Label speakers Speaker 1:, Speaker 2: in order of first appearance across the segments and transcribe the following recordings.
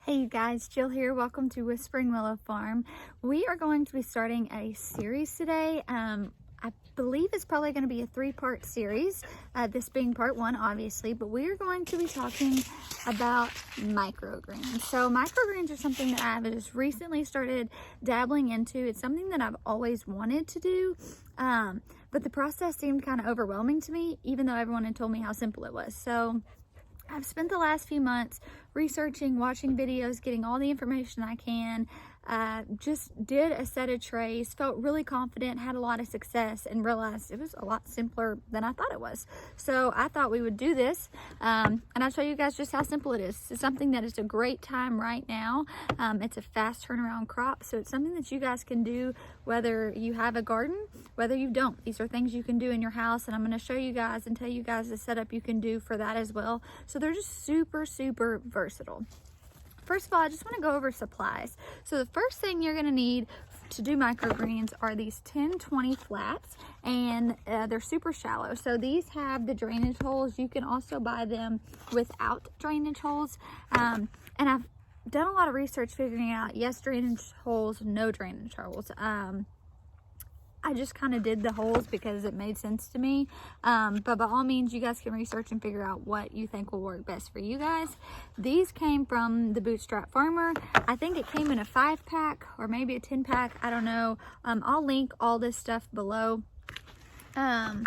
Speaker 1: Hey you guys, Jill here. Welcome to Whispering Willow Farm. We are going to be starting a series today. I believe it's probably going to be a three-part series, this being part one, obviously, but we are going to be talking about microgreens. So microgreens are something that I've just recently started dabbling into. It's something that I've always wanted to do, but the process seemed kind of overwhelming to me, even though everyone had told me how simple it was. So I've spent the last few months researching, watching videos, getting all the information I can, just did a set of trays, felt really confident, had a lot of success, and realized it was a lot simpler than I thought it was. So I thought we would do this, and I'll show you guys just how simple it is. It's something that is a great time right now. It's a fast turnaround crop, so it's something that you guys can do whether you have a garden, whether you don't. These are things you can do in your house, and I'm going to show you guys and tell you guys the setup you can do for that as well. So they're just super versatile. First of all, I just want to go over supplies. So the first thing you're going to need to do microgreens are these 10-20 flats, and they're super shallow. So these have the drainage holes. You can also buy them without drainage holes. And I've done a lot of research figuring out yes drainage holes, no drainage holes. I just kind of did the holes because it made sense to me, but by all means you guys can research and figure out what you think will work best for you guys. These came from the Bootstrap Farmer. I think it came in a 5-pack or maybe a 10-pack, I don't know. I'll link all this stuff below, but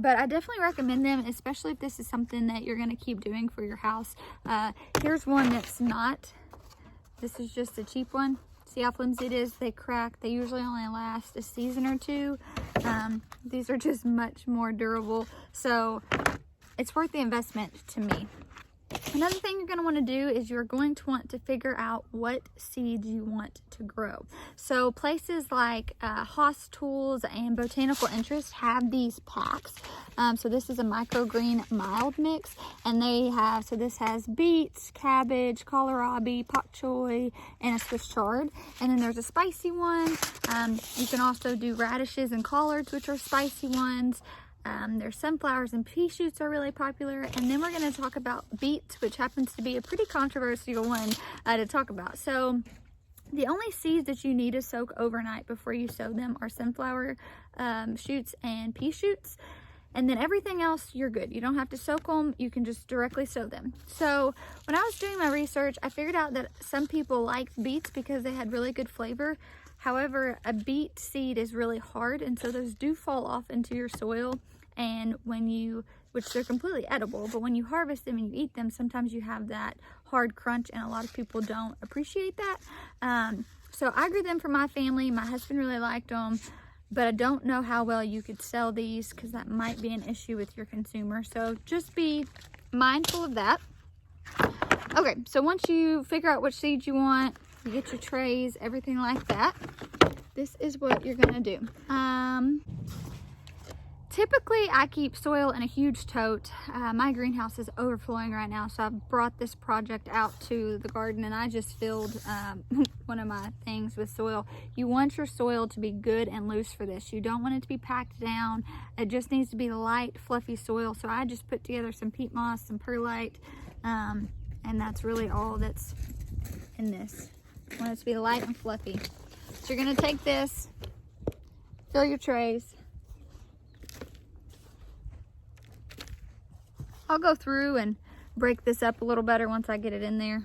Speaker 1: I definitely recommend them, especially if this is something that you're going to keep doing for your house. Here's one that's not. This is just a cheap one. See how flimsy it is? They crack. They usually only last a season or two. These are just much more durable, so it's worth the investment to me. Another thing you're going to want to do is you're going to want to figure out what seeds you want to grow. So places like Haas Tools and Botanical Interest have these packs. So this is a microgreen mild mix, and they have, so this has beets, cabbage, kohlrabi, pak choi, and a Swiss chard. And then there's a spicy one. You can also do radishes and collards, which are spicy ones. There's sunflowers and pea shoots are really popular. And then we're going to talk about beets, which happens to be a pretty controversial one to talk about. So the only seeds that you need to soak overnight before you sow them are sunflower shoots and pea shoots. And then everything else, you're good. You don't have to soak them. You can just directly sow them. So when I was doing my research, I figured out that some people liked beets because they had really good flavor. However, a beet seed is really hard, and so those do fall off into your soil. And when you, which they're completely edible, but when you harvest them and you eat them, sometimes you have that hard crunch, and a lot of people don't appreciate that. So I grew them for my family. My husband really liked them, but I don't know how well you could sell these because that might be an issue with your consumer. So just be mindful of that. Okay, so once you figure out which seeds you want, you get your trays, everything like that, this is what you're gonna do. Typically, I keep soil in a huge tote. My greenhouse is overflowing right now, so I've brought this project out to the garden, and I just filled one of my things with soil. You want your soil to be good and loose for this. You don't want it to be packed down. It just needs to be light, fluffy soil. So I just put together some peat moss, some perlite, and that's really all that's in this. I want it to be light and fluffy. So you're gonna take this, fill your trays. I'll go through and break this up a little better once I get it in there.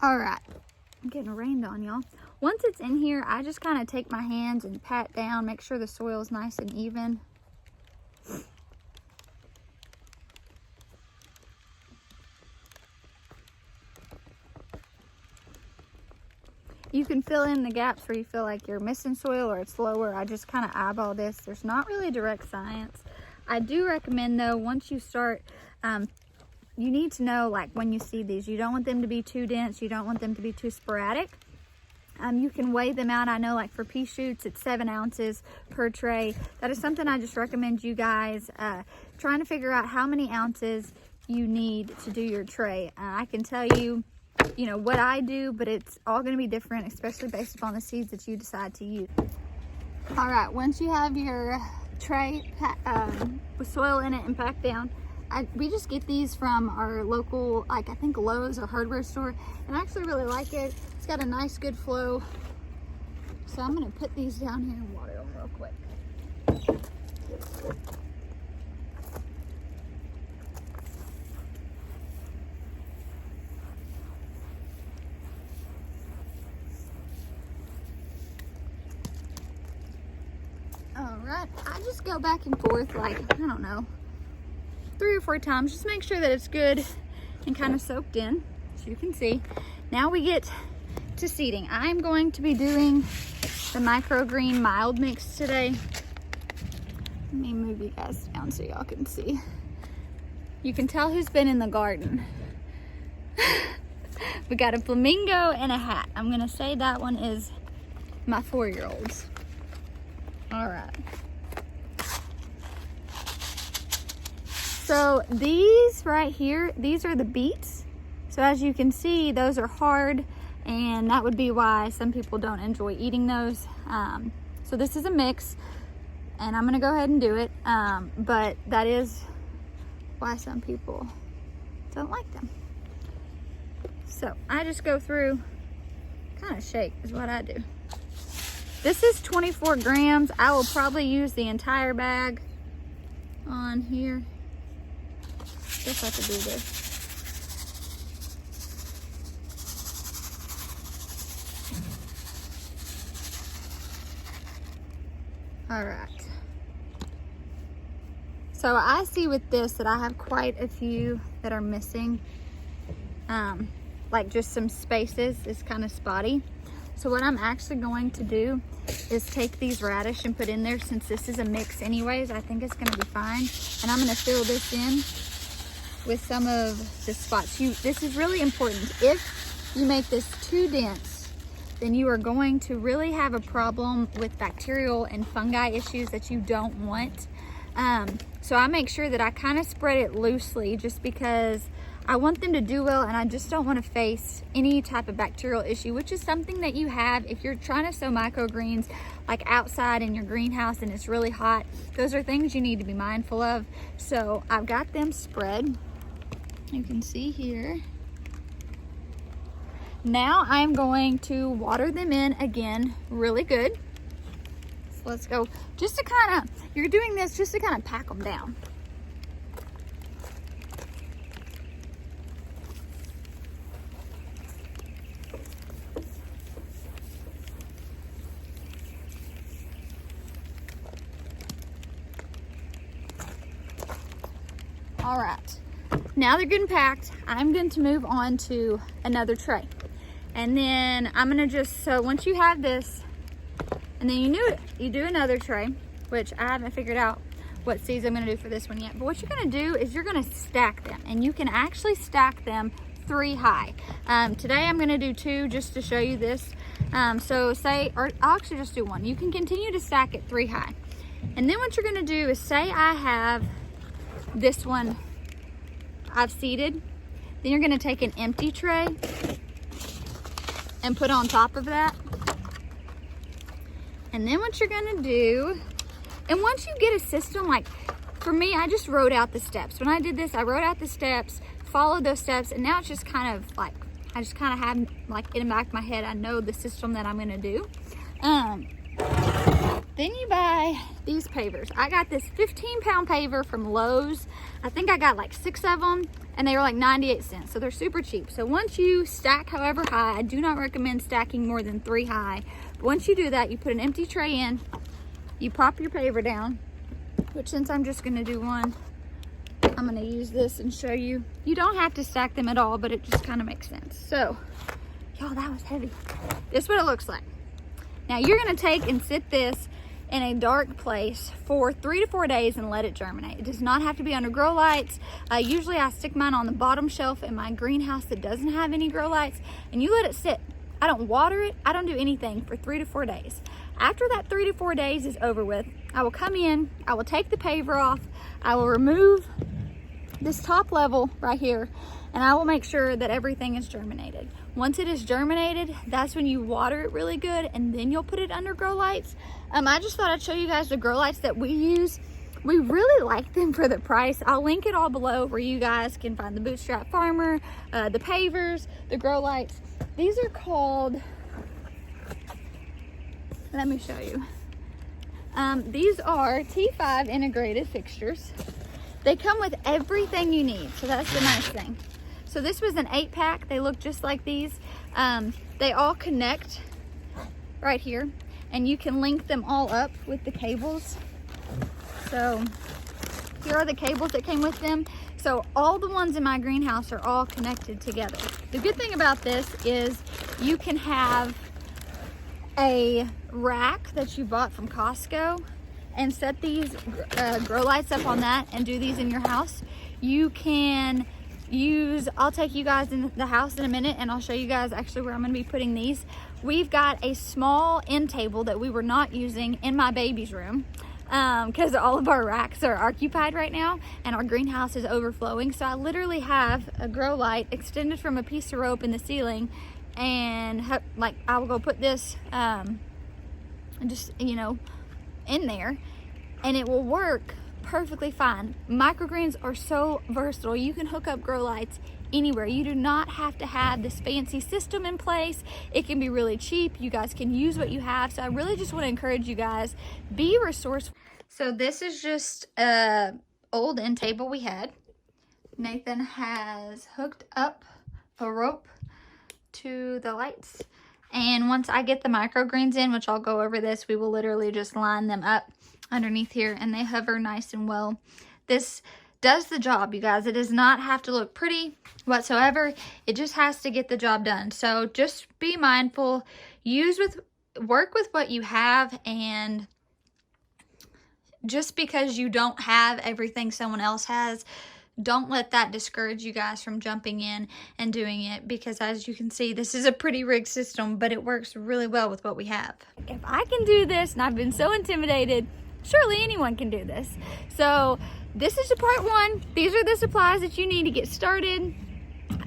Speaker 1: All right, I'm getting rained on, y'all. Once it's in here, I just kind of take my hands and pat down, make sure the soil is nice and even. You can fill in the gaps where you feel like you're missing soil or it's lower. I just kind of eyeball this. There's not really direct science. I do recommend though, once you start, you need to know, like when you see these, you don't want them to be too dense. You don't want them to be too sporadic. You can weigh them out. I know like for pea shoots, it's 7 ounces per tray. That is something I just recommend you guys trying to figure out how many ounces you need to do your tray. I can tell you you know, what I do, but it's all going to be different, especially based upon the seeds that you decide to use. All right, once you have your tray with soil in it and packed down, we just get these from our local, like I think Lowe's or hardware store, and I actually really like it. It's got a nice good flow. So I'm gonna put these down here and water them real quick. All right, I just go back and forth like, I don't know, 3 or 4 times. Just make sure that it's good and kind of soaked in, as you can see. Now we get to seeding. I'm going to be doing the microgreen mild mix today. Let me move you guys down so y'all can see. You can tell who's been in the garden. We got a flamingo and a hat. I'm gonna say that one is my 4-year-old's. All right. So these right here, these are the beets. So as you can see, those are hard, and that would be why some people don't enjoy eating those. So this is a mix, and I'm gonna go ahead and do it. But that is why some people don't like them. So I just go through, kind of shake is what I do. This is 24 grams. I will probably use the entire bag on here. Guess I could do this. All right. So I see with this that I have quite a few that are missing. Like just some spaces, it's kind of spotty. So what I'm actually going to do is take these radish and put in there. Since this is a mix anyways, I think it's gonna be fine. And I'm gonna fill this in with some of the spots. This is really important. If you make this too dense, then you are going to really have a problem with bacterial and fungi issues that you don't want. So I make sure that I kind of spread it loosely just because I want them to do well, and I just don't want to face any type of bacterial issue, which is something that you have if you're trying to sow microgreens like outside in your greenhouse and it's really hot. Those are things you need to be mindful of. So I've got them spread. You can see here. Now I'm going to water them in again really good. So let's go. Just to kind of, you're doing this just to kind of pack them down. All right, now they're getting packed. I'm going to move on to another tray. And then I'm gonna just, so once you have this, and then you do another tray, which I haven't figured out what seeds I'm gonna do for this one yet. But what you're gonna do is you're gonna stack them, and you can actually stack them 3 high. Today I'm gonna do 2 just to show you this. So say, or I'll actually just do 1. You can continue to stack it 3 high. And then what you're gonna do is say I have this one I've seeded, then you're gonna take an empty tray and put on top of that. And then what you're gonna do, and once you get a system, like for me, I just wrote out the steps. When I did this, I wrote out the steps, followed those steps, and now it's just kind of like, I just kind of have like in the back of my head, I know the system that I'm gonna do. Then you buy these pavers. I got this 15-pound paver from Lowe's. I think I got like 6 of them, and they were like 98 cents, so they're super cheap. So once you stack however high, I do not recommend stacking more than 3 high. But once you do that, you put an empty tray in, you pop your paver down, which since I'm just gonna do 1, I'm gonna use this and show you. You don't have to stack them at all, but it just kind of makes sense. So, y'all, that was heavy. This is what it looks like. Now you're gonna take and sit this in a dark place for 3 to 4 days and let it germinate. It does not have to be under grow lights. Usually I stick mine on the bottom shelf in my greenhouse that doesn't have any grow lights, and you let it sit. I don't water it, I don't do anything for 3 to 4 days. After that 3 to 4 days is over with, I will come in, I will take the paver off, I will remove this top level right here, and I will make sure that everything is germinated. Once it is germinated, that's when you water it really good, and then you'll put it under grow lights. I just thought I'd show you guys the grow lights that we use. We really like them for the price. I'll link it all below where you guys can find the Bootstrap Farmer, the pavers, the grow lights. These are called, let me show you. These are T5 integrated fixtures. They come with everything you need, so that's the nice thing. So this was an 8-pack. They look just like these. They all connect right here, and you can link them all up with the cables. So here are the cables that came with them. So all the ones in my greenhouse are all connected together. The good thing about this is you can have a rack that you bought from Costco and set these grow lights up on that and do these in your house. You can use, I'll take you guys in the house in a minute and I'll show you guys actually where I'm going to be putting these. We've got a small end table that we were not using in my baby's room because all of our racks are occupied right now and our greenhouse is overflowing. So I literally have a grow light extended from a piece of rope in the ceiling, and like I will go put this just, you know, in there, and it will work perfectly fine. Microgreens are so versatile. You can hook up grow lights anywhere. You do not have to have this fancy system in place. It can be really cheap. You guys can use what you have. So I really just want to encourage you guys, be resourceful. So this is just a old end table we had. Nathan has hooked up a rope to the lights, and once I get the microgreens in, which I'll go over this, we will literally just line them up underneath here and they hover nice and well. This does the job, you guys. It does not have to look pretty whatsoever. It just has to get the job done. So just be mindful, work with what you have, and just because you don't have everything someone else has, don't let that discourage you guys from jumping in and doing it, because as you can see, this is a pretty rigged system, but it works really well with what we have. If I can do this, and I've been so intimidated, surely anyone can do this. So this is the part 1. These are the supplies that you need to get started.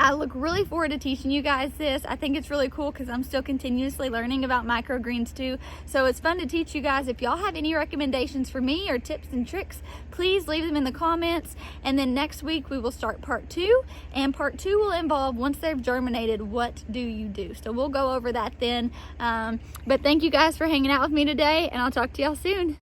Speaker 1: I look really forward to teaching you guys this. I think it's really cool because I'm still continuously learning about microgreens too. So it's fun to teach you guys. If y'all have any recommendations for me or tips and tricks, please leave them in the comments. And then next week we will start part 2. And part 2 will involve, once they've germinated, what do you do? So we'll go over that then. But thank you guys for hanging out with me today, and I'll talk to y'all soon.